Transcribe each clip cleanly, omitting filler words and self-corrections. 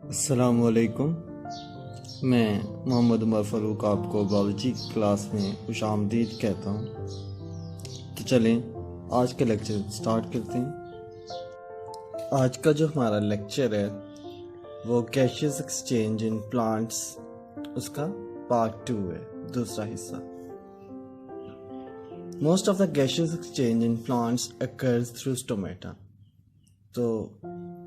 अस्सलामुअलैकुम। मैं मोहम्मद उमर फ़ारूक आपको बायोलॉजी क्लास में खुशामदीद कहता हूँ। तो चलें आज का लेक्चर स्टार्ट करते हैं। आज का जो हमारा लेक्चर है वो गैसियस एक्सचेंज इन प्लांट्स, उसका पार्ट 2 है, दूसरा हिस्सा। Most of the gaseous exchange in plants occurs through stomata. तो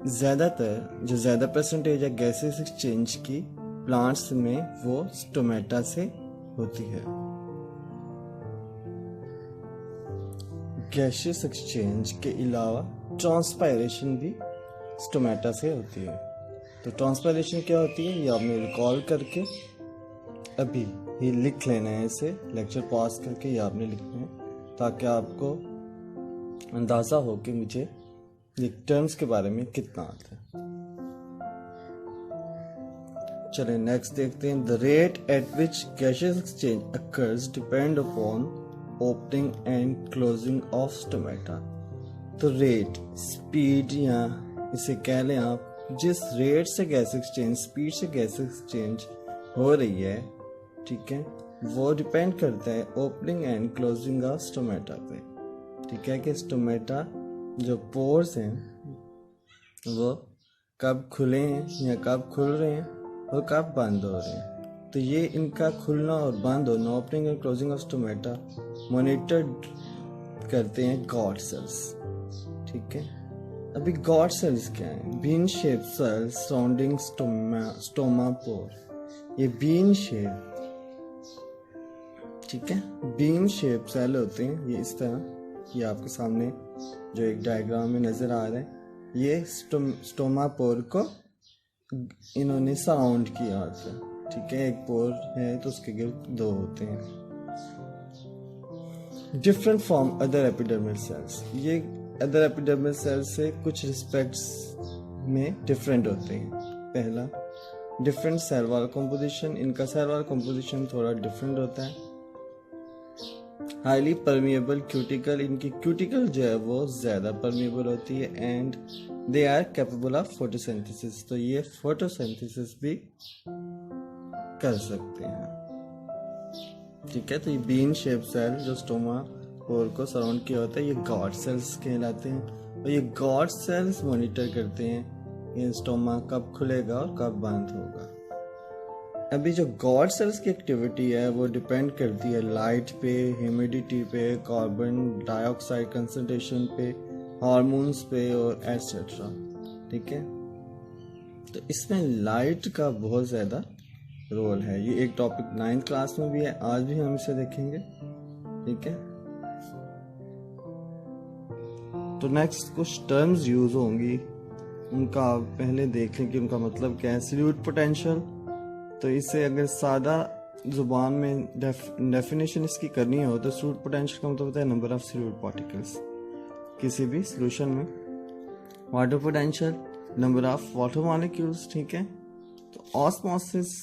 ज़्यादा परसेंटेज है गैसेस एक्सचेंज की प्लांट्स में वो स्टोमेटा से होती है। गैसियस एक्सचेंज के अलावा ट्रांसपायरेशन भी स्टोमेटा से होती है। तो ट्रांसपायरेशन क्या होती है ये आपने रिकॉल करके अभी ही लिख लेना है। इसे लेक्चर पास करके ये आपने लिखना है ताकि आपको अंदाज़ा हो कि मुझे ये टर्म्स के बारे में कितना आता है। चलें नेक्स्ट देखते हैं। The rate at which gaseous exchange occurs depend upon opening and closing of stomata. तो रेट, स्पीड, या इसे कह लें आप जिस रेट से गैस एक्सचेंज, स्पीड से गैस एक्सचेंज हो रही है, ठीक है, वो डिपेंड करता है opening and closing of stomata पे। ठीक है कि स्टोमेटा जो पोर्स हैं वो कब खुले हैं या कब खुल रहे हैं और कब बंद हो रहे हैं। तो ये इनका खुलना और बंद होना, opening and closing of stomata, monitor करते हैं गॉड सेल्स। ठीक है, अभी गॉड सेल्स क्या है? Bean shape cells surrounding stoma pore. ये बीन शेप, ठीक है, बीन शेप सेल होते हैं ये इस तरह। ये आपके सामने जो एक डायग्राम में नजर आ रहा है, ये स्टोमा पोर को इन्होंने सराउंड किया होता है। ठीक है, एक पोर है तो उसके गिर्द दो होते हैं। Different from other epidermal cells, ये अदर एपिडर्मल सेल्स से कुछ रिस्पेक्ट्स में डिफरेंट होते हैं। पहला, डिफरेंट सेल वॉल कंपोजिशन, इनका सेल वॉल कंपोजिशन थोड़ा डिफरेंट होता है। हाईली परमिएबल क्यूटिकल, इनकी क्यूटिकल जो है वो ज़्यादा परमिएबल होती है। And they are capable of photosynthesis, तो ये फोटोसिंथेसिस भी कर सकते हैं। ठीक है, तो ये बीन शेप सेल जो स्टोमा पोर को सराउंड किया होता है, ये गॉड सेल्स कहलाते हैं। और ये गॉड सेल्स मॉनिटर करते हैं ये स्टोमा कब खुलेगा और कब बंद होगा। अभी जो गॉड सेल्स की एक्टिविटी है वो डिपेंड करती है लाइट पे, ह्यूमिडिटी पे, कार्बन डाइऑक्साइड कंसंट्रेशन पे, हार्मोन्स पे और एटसेट्रा। ठीक है, तो इसमें लाइट का बहुत ज़्यादा रोल है। ये एक टॉपिक 9th क्लास में भी है, आज भी हम इसे देखेंगे। ठीक है, तो नेक्स्ट कुछ टर्म्स यूज होंगी, उनका आप पहले देख लें कि उनका मतलब क्या है। सल्यूट पोटेंशियल, तो इसे अगर सादा जुबान में डेफिनेशन इसकी करनी हो तो सल्यूट पोटेंशियल का मतलब होता है नंबर ऑफ सल्यूट पार्टिकल्स किसी भी सॉल्यूशन में। Water potential, number of water molecules. ठीक है, तो ऑस्मोसिस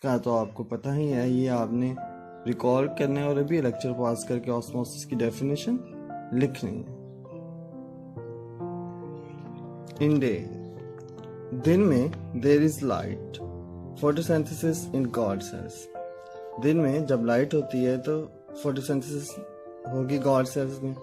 का तो आपको पता ही है, ये आपने रिकॉल करने और अभी लेक्चर पास करके ऑस्मोसिस की डेफिनेशन लिखनी है। इन डे, दिन में there is light, photosynthesis in guard cells. दिन में जब लाइट होती है तो फोटोसिंथेसिस होगी गॉड सेल्स में,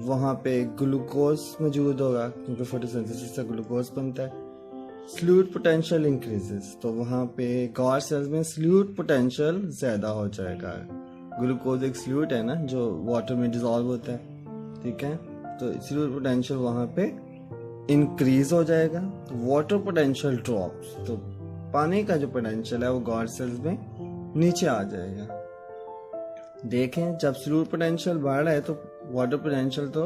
वहाँ पे ग्लूकोज मौजूद होगा क्योंकि फोटोसिंथेसिस से ग्लूकोज बनता है। सल्यूट पोटेंशियल इंक्रीजेस, तो वहाँ पे गॉड सेल्स में सल्यूट पोटेंशियल ज़्यादा हो जाएगा। ग्लूकोज एक सल्यूट है ना जो वाटर में डिजॉल्व होता है। ठीक है, तो सल्यूट पोटेंशियल वहाँ पे इंक्रीज हो जाएगा। वाटर पोटेंशियल ड्रॉप्स, तो पानी का जो पोटेंशियल है वो गॉड सेल्स में नीचे आ जाएगा। देखें जब सल्यूट पोटेंशियल बढ़ रहा है तो वाटर पोटेंशियल तो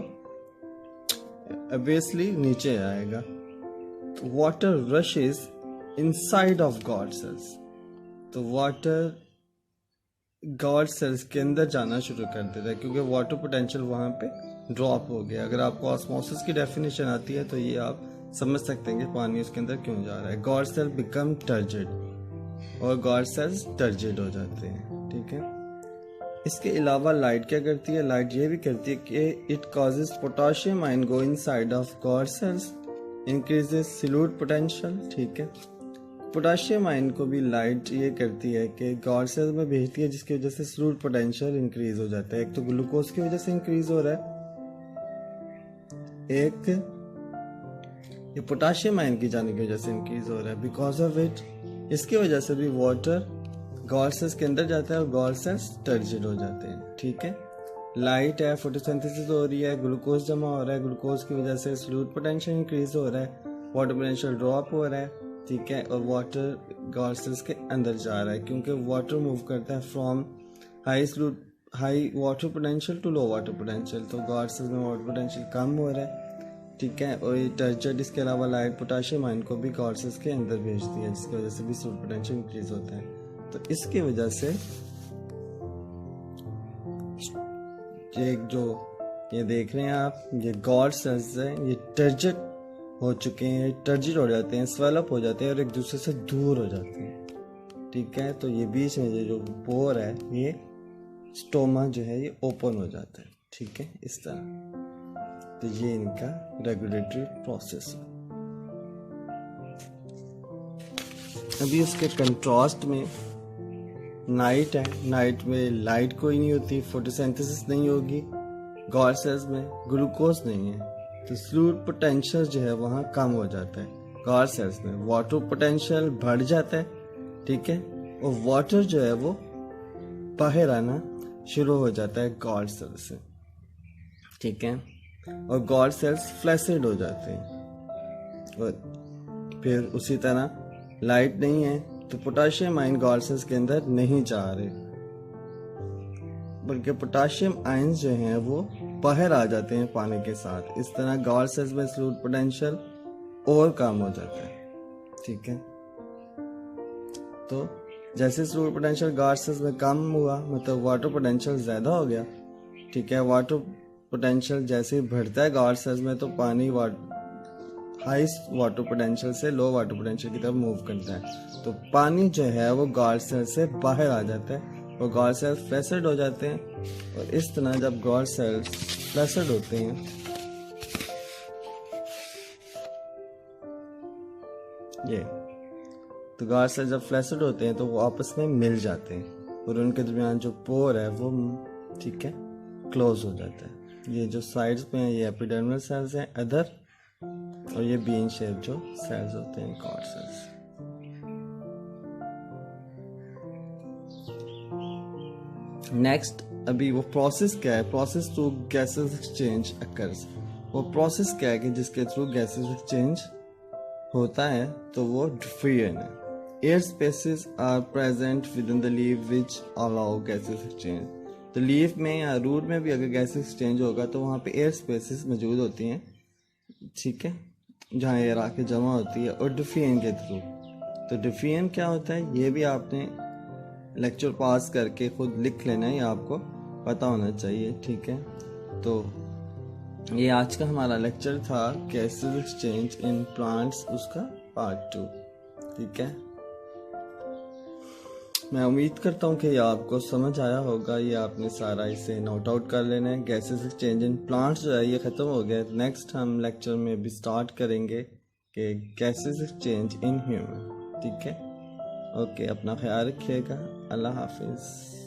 ऑब्वियसली नीचे आएगा। तो water rushes inside of guard cells, तो वाटर गॉड सेल्स के अंदर जाना शुरू कर देता है क्योंकि वाटर पोटेंशियल वहाँ पे ड्रॉप हो गया। अगर आपको ऑस्मोसिस की डेफिनेशन आती है तो ये आप समझ सकते हैं कि पानी उसके अंदर क्यों जा रहा है। गॉड सेल बिकम टर्जिड और गॉड सेल्स टर्जिड हो जाते हैं। ठीक है, इसके अलावा लाइट क्या करती है, लाइट ये भी करती है कि it causes potassium ion go inside of guard cells, increases solute potential. ठीक है, पोटाशियम आयन को भी लाइट ये करती है कि गॉड सेल्स में भेजती है, जिसकी वजह से सल्यूट पोटेंशियल इंक्रीज हो जाता है। एक तो ग्लूकोज की वजह से इंक्रीज हो रहा है, एक ये पोटाशियम आयन की जाने की वजह से इंक्रीज हो रहा है। बिकॉज ऑफ इट इसकी वजह से भी वाटर गॉड सेल्स के अंदर जाता है और गॉड सेल्स टर्जिड हो जाते हैं। ठीक है, लाइट है, फोटोसिंथेसिस हो रही है, ग्लूकोज जमा हो रहा है, ग्लूकोज की वजह से सल्यूट पोटेंशियल इंक्रीज हो रहा है, वाटर पोटेंशियल ड्रॉप हो रहा है। ठीक है, और वाटर गॉड सेल्स के अंदर जा रहा है, क्योंकि वाटर मूव करता है from high water potential to low water potential, तो गॉड सेल्स में वाटर पोटेंशियल कम हो रहा है। ठीक है, और ये टर्चर्ड इसके अलावा लाइट पोटाशियम आयन को भी गॉड सेल्स के अंदर भेजती है, जिसकी वजह से भी सल्यूट पोटेंशियल इंक्रीज होता है। तो इसकी वजह से ये जो ये देख रहे हैं आप, ये गॉड सेल्स हैं, ये टर्जिड हो चुके हैं, टर्जिड हो जाते हैं, स्वेलअप हो जाते हैं और एक दूसरे से दूर हो जाते हैं। ठीक है, तो ये बीच में ये जो पोर है, ये स्टोमा जो है ये ओपन हो जाता है। ठीक है, इस तरह। तो ये इनका रेगुलेटरी प्रोसेस है। अभी उसके कंट्रास्ट में नाइट है, नाइट में लाइट कोई नहीं होती, फोटोसिंथेसिस नहीं होगी, गॉड सेल्स में ग्लूकोज नहीं है, तो सल्यूट पोटेंशियल जो है वहाँ कम हो जाता है। गॉड सेल्स में वाटर पोटेंशियल बढ़ जाता है। ठीक है, और वाटर जो है वो बाहर आना शुरू हो जाता है गॉड सेल्स से। ठीक है, और गॉड सेल्स फ्लैसिड हो जाते हैं। और फिर उसी तरह लाइट नहीं है तो पोटाशियम आयन गॉड सेल्स के अंदर नहीं जा रहे, बल्कि पोटाशियम आयन जो हैं वो बाहर आ जाते हैं पानी के साथ। इस तरह गॉड सेल्स में सल्यूट पोटेंशियल और कम हो जाता है। ठीक है, तो जैसे सल्यूट पोटेंशियल गॉड सेल्स में कम हुआ, मतलब वाटर पोटेंशियल ज्यादा हो गया। ठीक है, वाटर पोटेंशियल जैसे ही बढ़ता है गॉड सेल्स में, तो पानी हाई वाटर पोटेंशियल से लो वाटर पोटेंशियल की तरफ मूव करता है, तो पानी जो है वो गॉड सेल से बाहर आ जाता है और गॉड सेल्स फ्लैसिड हो जाते हैं। और इस तरह जब गॉड सेल्स फ्लैसिड होते हैं, ये तो गॉड सेल्स जब फ्लैसिड होते हैं तो वो आपस में मिल जाते हैं और उनके दरमियान जो पोर है वो, ठीक है, क्लोज हो जाता है। ये जो साइड्स पे हैं ये एपिडर्मल सेल्स हैं अदर, और ये बीन शेप जो सेल्स होते हैं गॉड सेल्स। नेक्स्ट अभी वो प्रोसेस क्या है, process through gases exchange occurs. वो प्रोसेस क्या है कि जिसके थ्रू गैसेस एक्सचेंज होता है, तो वो डिफ्यूजन है। Air spaces are present within the leaf which allow gases exchange. तो लीफ में या रूट में भी अगर गैस एक्सचेंज होगा तो वहाँ पे एयर स्पेसेस मौजूद होती हैं। ठीक है, जहाँ एयर आके जमा होती है, और डिफ्यूजन के थ्रू। तो डिफ्यूजन क्या होता है ये भी आपने लेक्चर पास करके खुद लिख लेना है, ये आपको पता होना चाहिए। ठीक है, तो ये आज का हमारा लेक्चर था गैसेस एक्सचेंज इन प्लांट्स, उसका पार्ट 2। ठीक है, मैं उम्मीद करता हूँ कि ये आपको समझ आया होगा। ये आपने सारा इसे नोट आउट कर लेना है। गैसेस एक्सचेंज इन प्लांट्स जो है ये ख़त्म हो गया। नेक्स्ट हम लेक्चर में भी स्टार्ट करेंगे कि गैसेस एक्सचेंज इन ह्यूमन। ठीक है, ओके, अपना ख्याल रखिएगा। अल्लाह हाफिज़।